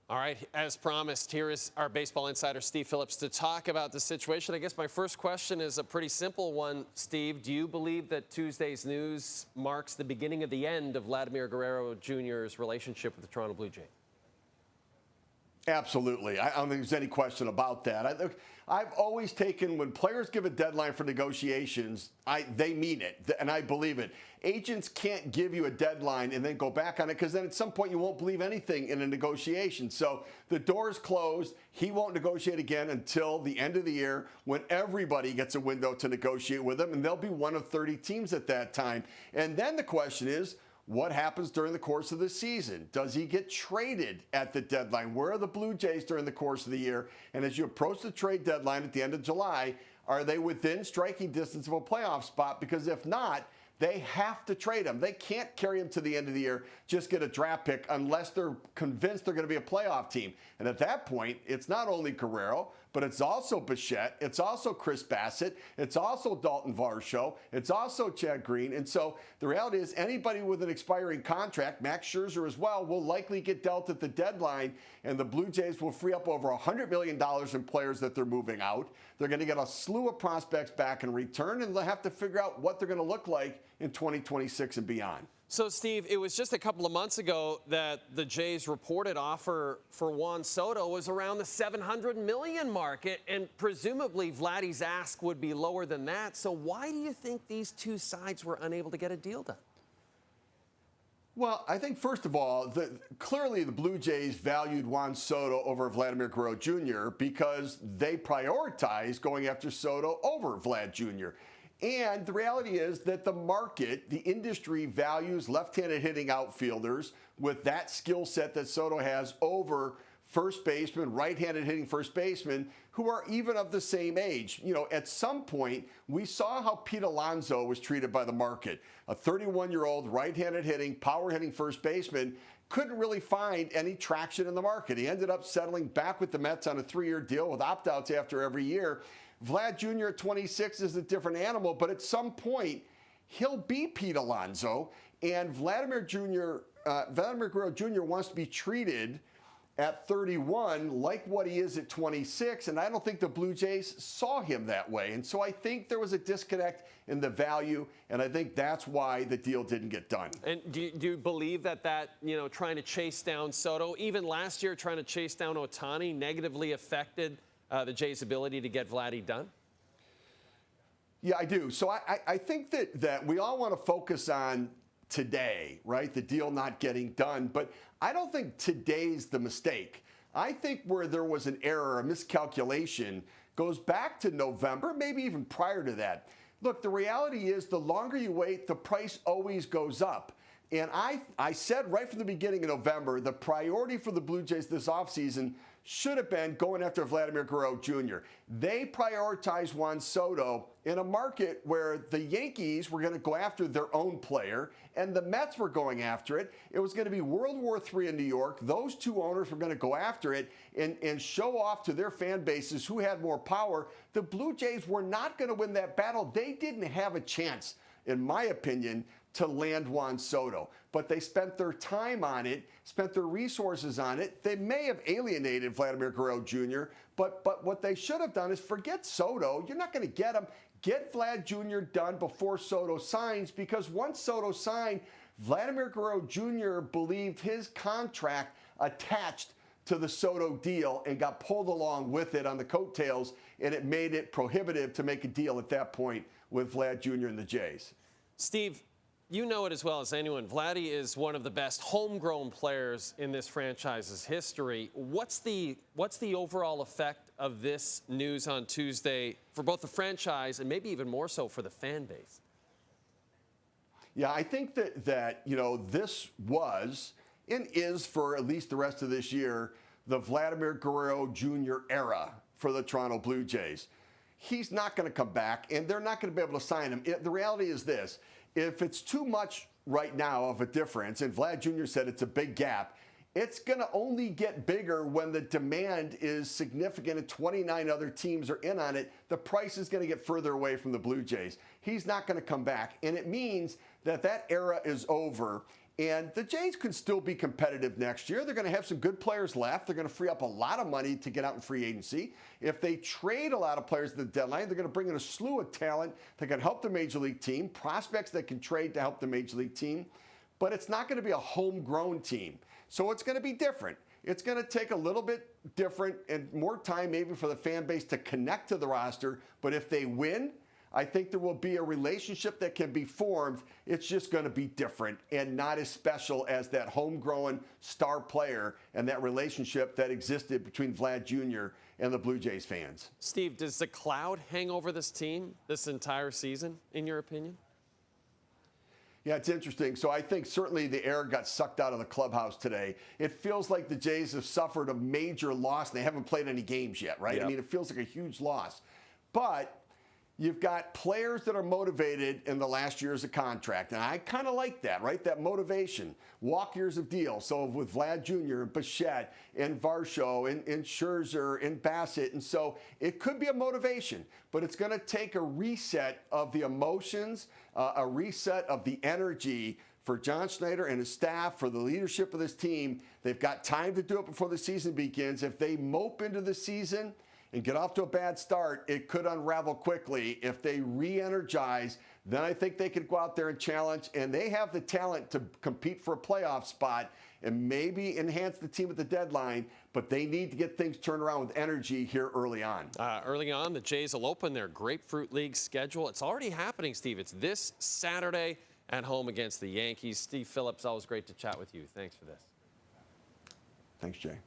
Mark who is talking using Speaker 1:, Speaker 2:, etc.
Speaker 1: All right, as promised, here is our baseball insider, Steve Phillips, to talk about the situation. I guess my first question is a pretty simple one, Steve. Do you believe that Tuesday's news marks the beginning of the end of Vladimir Guerrero Jr.'s relationship with the Toronto Blue Jays?
Speaker 2: Absolutely. I don't think there's any question about that. I've always taken when players give a deadline for negotiations, they mean it, and I believe it. Agents can't give you a deadline and then go back on it because then at some point you won't believe anything in a negotiation. So the door's closed. He won't negotiate again until the end of the year when everybody gets a window to negotiate with him, and they'll be one of 30 teams at that time. And then the question is, what happens during the course of the season? Does he get traded at the deadline? Where are the Blue Jays during the course of the year? And as you approach the trade deadline at the end of July, are they within striking distance of a playoff spot? Because if not, they have to trade him. They can't carry him to the end of the year, just get a draft pick unless they're convinced they're going to be a playoff team. And at that point, it's not only Guerrero, but it's also Bichette, it's also Chris Bassett, it's also Dalton Varsho, it's also Chad Green. And so the reality is anybody with an expiring contract, Max Scherzer as well, will likely get dealt at the deadline, and the Blue Jays will free up over $100 million in players that they're moving out. They're going to get a slew of prospects back in return, and they'll have to figure out what they're going to look like in 2026 and beyond.
Speaker 1: So, Steve, it was just a couple of months ago that the Jays' reported offer for Juan Soto was around the $700 million mark, and presumably Vladdy's ask would be lower than that. So why do you think these two sides were unable to get a deal done?
Speaker 2: Well, I think, first of all, clearly the Blue Jays valued Juan Soto over Vladimir Guerrero Jr. because they prioritized going after Soto over Vlad Jr. And the reality is that the market, the industry, values left-handed hitting outfielders with that skill set that Soto has over first baseman, right-handed hitting first baseman, who are even of the same age. You know, at some point, we saw how Pete Alonso was treated by the market. A 31-year-old right-handed hitting, power-hitting first baseman couldn't really find any traction in the market. He ended up settling back with the Mets on a 3-year deal with opt-outs after every year. Vlad Jr. at 26 is a different animal, but at some point, he'll be Pete Alonso, and Vladimir Guerrero Jr. wants to be treated at 31 like what he is at 26, and I don't think the Blue Jays saw him that way. And so I think there was a disconnect in the value, and I think that's why the deal didn't get done.
Speaker 1: And do you believe that trying to chase down Soto, even last year trying to chase down Ohtani, negatively affected the Jays' ability to get Vladdy done?
Speaker 2: Yeah, I do. So I think that we all want to focus on today, right? The deal not getting done. But I don't think today's the mistake. I think where there was an error, a miscalculation, goes back to November, maybe even prior to that. Look, the reality is the longer you wait, the price always goes up. And I said right from the beginning of November, the priority for the Blue Jays this offseason should have been going after Vladimir Guerrero Jr. They prioritized Juan Soto in a market where the Yankees were going to go after their own player and the Mets were going after it. It was going to be World War III in New York. Those two owners were going to go after it and show off to their fan bases who had more power. The Blue Jays were not going to win that battle. They didn't have a chance, in my opinion, to land Juan Soto. But they spent their time on it, spent their resources on it. They may have alienated Vladimir Guerrero Jr., but what they should have done is forget Soto. You're not going to get him. Get Vlad Jr. done before Soto signs, because once Soto signed, Vladimir Guerrero Jr. believed his contract attached to the Soto deal and got pulled along with it on the coattails, and it made it prohibitive to make a deal at that point with Vlad Jr. and the Jays.
Speaker 1: Steve, you know it as well as anyone. Vladdy is one of the best homegrown players in this franchise's history. What's the overall effect of this news on Tuesday for both the franchise and maybe even more so for the fan base?
Speaker 2: Yeah, I think that this was and is for at least the rest of this year the Vladimir Guerrero Jr. era for the Toronto Blue Jays. He's not going to come back, and they're not going to be able to sign him. The reality is this. If it's too much right now of a difference, and Vlad Jr. said it's a big gap, it's going to only get bigger when the demand is significant and 29 other teams are in on it. The price is going to get further away from the Blue Jays. He's not going to come back, and it means that era is over. And the Jays could still be competitive next year. They're going to have some good players left. They're going to free up a lot of money to get out in free agency. If they trade a lot of players at the deadline, they're going to bring in a slew of talent that can help the Major League team, prospects that can trade to help the Major League team. But it's not going to be a homegrown team. So it's going to be different. It's going to take a little bit different and more time maybe for the fan base to connect to the roster. But if they win, I think there will be a relationship that can be formed. It's just going to be different and not as special as that homegrown star player and that relationship that existed between Vlad Jr. and the Blue Jays fans.
Speaker 1: Steve, does the cloud hang over this team this entire season, in your opinion?
Speaker 2: Yeah, it's interesting. So I think certainly the air got sucked out of the clubhouse today. It feels like the Jays have suffered a major loss. They haven't played any games yet, right?
Speaker 1: Yep.
Speaker 2: I mean, it feels like a huge loss. But you've got players that are motivated in the last years of contract, and I kind of like that, right? That motivation. Walk years of deal. So with Vlad Jr. and Bichette and Varsho and Scherzer and Bassett, and so it could be a motivation, but it's going to take a reset of the emotions, a reset of the energy for John Schneider and his staff, for the leadership of this team. They've got time to do it before the season begins. If they mope into the season and get off to a bad start, it could unravel quickly. If they re-energize, then I think they could go out there and challenge, and they have the talent to compete for a playoff spot and maybe enhance the team at the deadline, but they need to get things turned around with energy here early on.
Speaker 1: Early on, the Jays will open their Grapefruit League schedule. It's already happening, Steve. It's this Saturday at home against the Yankees. Steve Phillips, always great to chat with you. Thanks for this.
Speaker 2: Thanks, Jay.